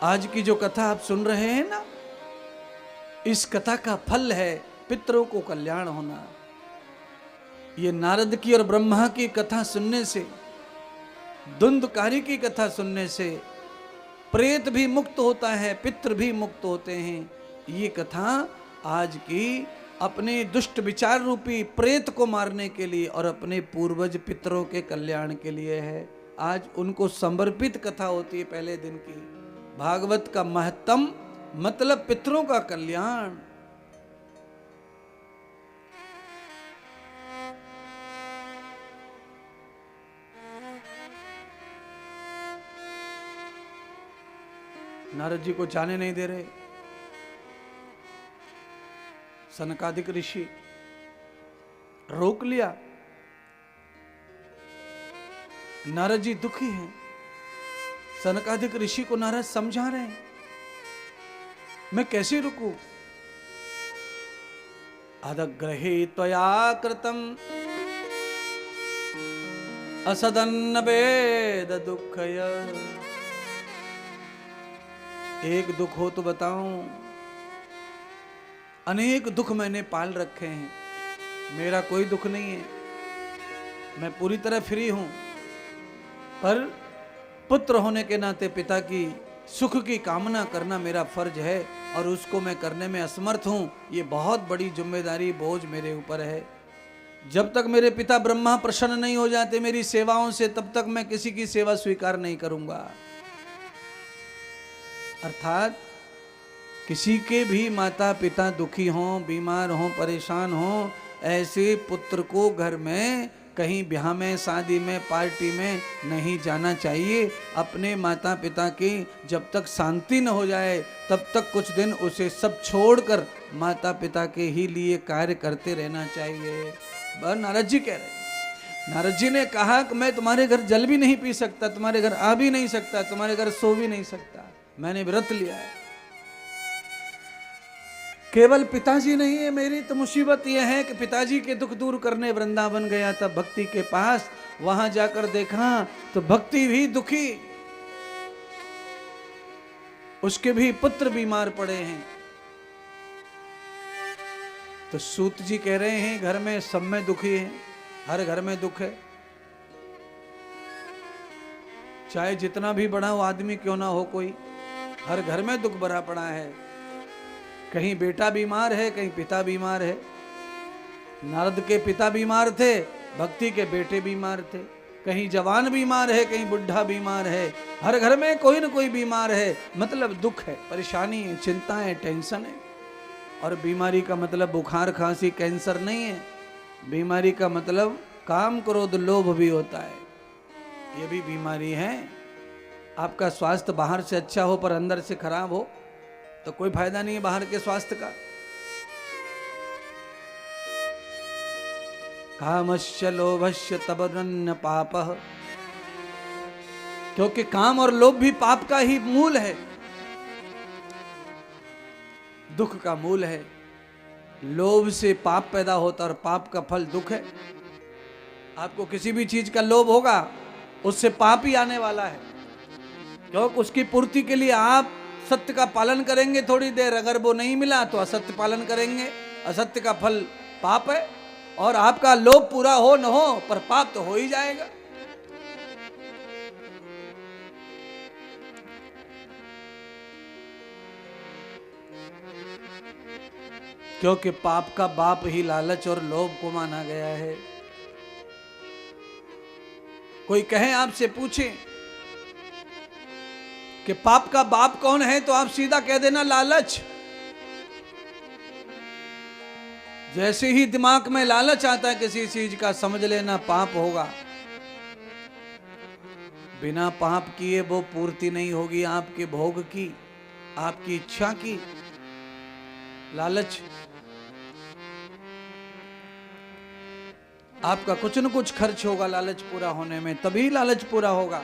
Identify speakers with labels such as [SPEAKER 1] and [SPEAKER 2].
[SPEAKER 1] आज की जो कथा आप सुन रहे हैं ना, इस कथा का फल है पितरों को कल्याण होना। ये नारद की और ब्रह्मा की कथा सुनने से, धुंधकारी की कथा सुनने से प्रेत भी मुक्त होता है, पितृ भी मुक्त होते हैं। ये कथा आज की अपने दुष्ट विचार रूपी प्रेत को मारने के लिए और अपने पूर्वज पितरों के कल्याण के लिए है। आज उनको समर्पित कथा होती है पहले दिन की। भागवत का महत्तम मतलब पितरों का कल्याण। नारद जी को जाने नहीं दे रहे। सनकादिक ऋषि रोक लिया। नारद जी दुखी हैं। सनकादिक ऋषि को नारद समझा रहे हैं, मैं कैसे रुकूं? अदग्रहे त्वया कृतम असदन्न वेद दुःखय। एक दुख हो तो बताऊं, अनेक दुख मैंने पाल रखे हैं, मेरा कोई दुख नहीं है, मैं पूरी तरह फ्री हूं। पर पुत्र होने के नाते पिता की सुख की कामना करना मेरा फर्ज है और उसको मैं करने में असमर्थ हूं। ये बहुत बड़ी जिम्मेदारी, बोझ मेरे ऊपर है। जब तक मेरे पिता ब्रह्मा प्रसन्न नहीं हो जाते मेरी सेवाओं से, तब तक मैं किसी की सेवा स्वीकार नहीं करूंगा। अर्थात किसी के भी माता पिता दुखी हों, बीमार हों, परेशान हों, ऐसे पुत्र को घर में कहीं ब्याह में, शादी में, पार्टी में नहीं जाना चाहिए। अपने माता पिता की जब तक शांति न हो जाए तब तक कुछ दिन उसे सब छोड़कर माता पिता के ही लिए कार्य करते रहना चाहिए। नारद जी कह रहे, नारद जी ने कहा कि मैं तुम्हारे घर जल भी नहीं पी सकता, तुम्हारे घर आ भी नहीं सकता, तुम्हारे घर सो भी नहीं सकता, मैंने व्रत लिया है। केवल पिताजी नहीं है मेरी, तो मुसीबत यह है कि पिताजी के दुख दूर करने वृंदावन गया था भक्ति के पास। वहां जाकर देखा तो भक्ति भी दुखी, उसके भी पुत्र बीमार पड़े हैं। तो सूत जी कह रहे हैं घर में सब में दुखी है, हर घर में दुख है, चाहे जितना भी बड़ा हो आदमी क्यों ना हो, कोई हर घर में दुख भरा पड़ा है। कहीं बेटा बीमार है, कहीं पिता बीमार है। नारद के पिता बीमार थे, भक्ति के बेटे बीमार थे। कहीं जवान बीमार है, कहीं बुढ़ा बीमार है। हर घर में कोई ना कोई बीमार है, मतलब दुख है, परेशानी है, चिंता है, टेंशन है। और बीमारी का मतलब बुखार, खांसी, कैंसर नहीं है। बीमारी का मतलब काम, क्रोध, लोभ भी होता है, ये भी बीमारी है। आपका स्वास्थ्य बाहर से अच्छा हो पर अंदर से खराब हो तो कोई फायदा नहीं है बाहर के स्वास्थ्य का। कामस्य लोभस्य तबरन्न पापः, क्योंकि काम और लोभ भी पाप का ही मूल है, दुख का मूल है। लोभ से पाप पैदा होता और पाप का फल दुख है। आपको किसी भी चीज का लोभ होगा उससे पाप ही आने वाला है, क्योंकि उसकी पूर्ति के लिए आप सत्य का पालन करेंगे थोड़ी देर, अगर वो नहीं मिला तो असत्य पालन करेंगे। असत्य का फल पाप है। और आपका लोभ पूरा हो न हो पर पाप तो हो ही जाएगा। क्योंकि पाप का बाप ही लालच और लोभ को माना गया है। कोई कहे, आपसे पूछे कि पाप का बाप कौन है, तो आप सीधा कह देना लालच। जैसे ही दिमाग में लालच आता है किसी चीज का, समझ लेना पाप होगा। बिना पाप किए वो पूर्ति नहीं होगी आपके भोग की, आपकी इच्छा की। लालच, आपका कुछ न कुछ खर्च होगा लालच पूरा होने में, तभी लालच पूरा होगा।